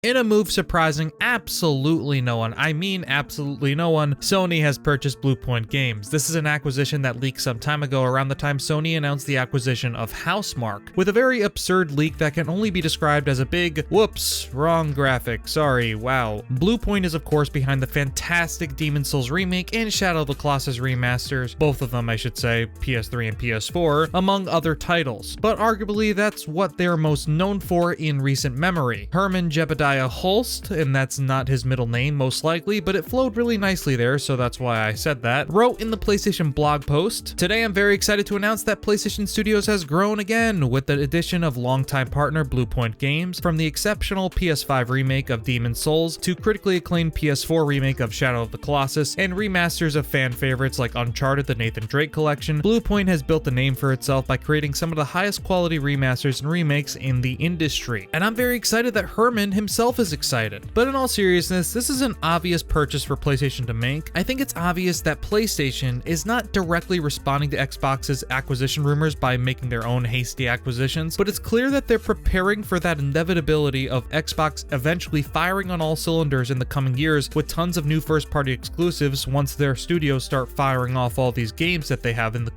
In a move surprising absolutely no one, I mean absolutely no one, Sony has purchased Bluepoint Games. This is an acquisition that leaked some time ago around the time Sony announced the acquisition of Housemarque, with a very absurd leak that can only be described as a big, whoops, wrong graphic, sorry, wow. Bluepoint is of course behind the fantastic Demon's Souls remake and Shadow of the Colossus remasters, both of them I should say, PS3 and PS4, among other titles. But arguably that's what they're most known for in recent memory. Herman Jebediah Holst, and that's not his middle name most likely, but it flowed really nicely there, so that's why I said that, wrote in the PlayStation blog post, "Today I'm very excited to announce that PlayStation Studios has grown again with the addition of longtime partner Bluepoint Games, from the exceptional PS5 remake of Demon's Souls to critically acclaimed PS4 remake of Shadow of the Colossus and remasters of fan favorites like Uncharted: The Nathan Drake Collection. Bluepoint has built a name for itself by creating some of the highest quality remasters and remakes in the industry. And I'm very excited that Herman himself is excited. But in all seriousness, this is an obvious purchase for PlayStation to make. I think it's obvious that PlayStation is not directly responding to Xbox's acquisition rumors by making their own hasty acquisitions, but it's clear that they're preparing for that inevitability of Xbox eventually firing on all cylinders in the coming years with tons of new first-party exclusives once their studios start firing off all these games that they have in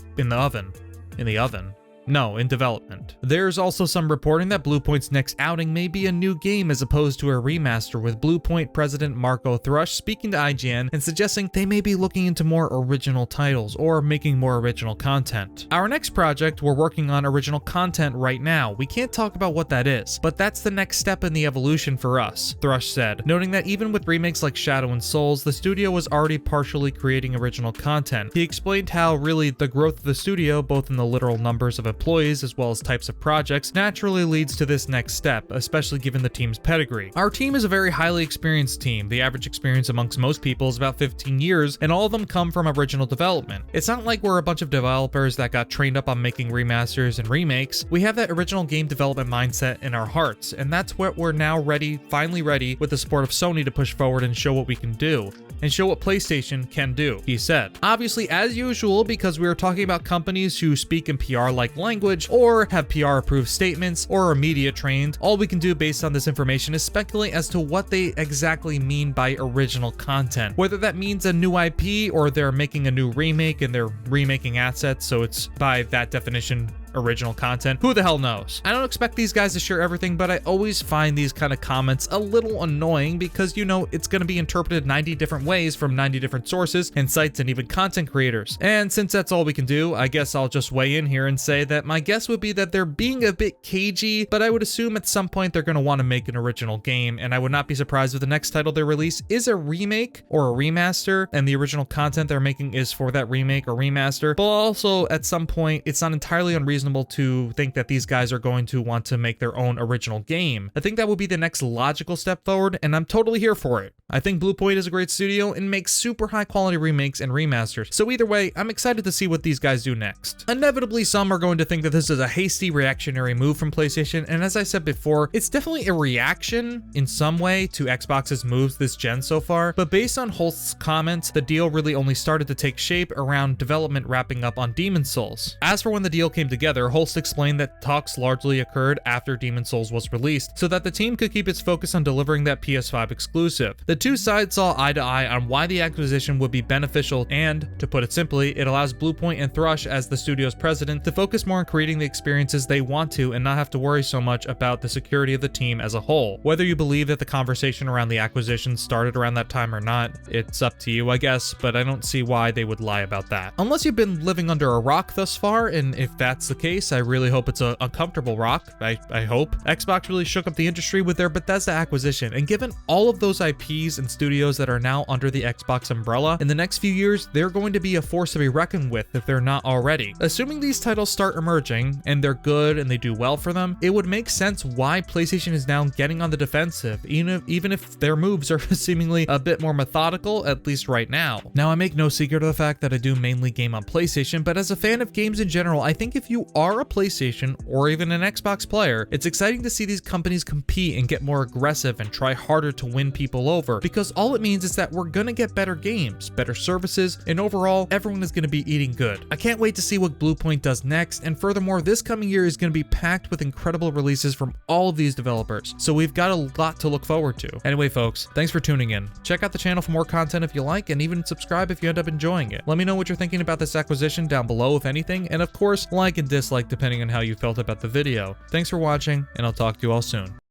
development. There's also some reporting that Bluepoint's next outing may be a new game as opposed to a remaster, with Bluepoint President Marco Thrush speaking to IGN and suggesting they may be looking into more original titles or making more original content. Our next project, we're working on original content right now. We can't talk about what that is, but that's the next step in the evolution for us, Thrush said, noting that even with remakes like Shadow and Souls, the studio was already partially creating original content. He explained how really the growth of the studio, both in the literal numbers of employees as well as types of projects, naturally leads to this next step, especially given the team's pedigree. Our team is a very highly experienced team. The average experience amongst most people is about 15 years, and all of them come from original development. It's not like we're a bunch of developers that got trained up on making remasters and remakes. We have that original game development mindset in our hearts, and that's what we're now finally ready with the support of Sony to push forward and show what we can do, and show what PlayStation can do, he said. Obviously, as usual, because we are talking about companies who speak in PR-like language, or have PR-approved statements, or are media trained, all we can do based on this information is speculate as to what they exactly mean by original content. Whether that means a new IP, or they're making a new remake and they're remaking assets, so it's by that definition original content. Who the hell knows? I don't expect these guys to share everything, but I always find these kind of comments a little annoying because, you know, it's going to be interpreted 90 different ways from 90 different sources and sites and even content creators. And since that's all we can do, I guess I'll just weigh in here and say that my guess would be that they're being a bit cagey, but I would assume at some point they're going to want to make an original game, and I would not be surprised if the next title they release is a remake or a remaster, and the original content they're making is for that remake or remaster. But also at some point, it's not entirely unreasonable to think that these guys are going to want to make their own original game. I think that would be the next logical step forward, and I'm totally here for it. I think Bluepoint is a great studio and makes super high quality remakes and remasters, so either way, I'm excited to see what these guys do next. Inevitably, some are going to think that this is a hasty reactionary move from PlayStation, and as I said before, it's definitely a reaction in some way to Xbox's moves this gen so far, but based on Holst's comments, the deal really only started to take shape around development wrapping up on Demon's Souls. As for when the deal came together, Holst explained that talks largely occurred after Demon's Souls was released, so that the team could keep its focus on delivering that PS5 exclusive. The two sides saw eye to eye on why the acquisition would be beneficial, and, to put it simply, it allows Bluepoint and Thrush as the studio's president to focus more on creating the experiences they want to and not have to worry so much about the security of the team as a whole. Whether you believe that the conversation around the acquisition started around that time or not, it's up to you, I guess, but I don't see why they would lie about that. Unless you've been living under a rock thus far, and if that's the case, I really hope it's a uncomfortable rock. I hope. Xbox really shook up the industry with their Bethesda acquisition, and given all of those IPs and studios that are now under the Xbox umbrella, in the next few years, they're going to be a force to be reckoned with if they're not already. Assuming these titles start emerging, and they're good and they do well for them, it would make sense why PlayStation is now getting on the defensive, even if their moves are seemingly a bit more methodical, at least right now. Now, I make no secret of the fact that I do mainly game on PlayStation, but as a fan of games in general, I think if you are a PlayStation or even an Xbox player, it's exciting to see these companies compete and get more aggressive and try harder to win people over, because all it means is that we're gonna get better games, better services, and overall, everyone is gonna be eating good. I can't wait to see what Bluepoint does next, and furthermore, this coming year is gonna be packed with incredible releases from all of these developers, so we've got a lot to look forward to. Anyway, folks, thanks for tuning in. Check out the channel for more content if you like, and even subscribe if you end up enjoying it. Let me know what you're thinking about this acquisition down below if anything, and of course, like and dislike depending on how you felt about the video. Thanks for watching, and I'll talk to you all soon.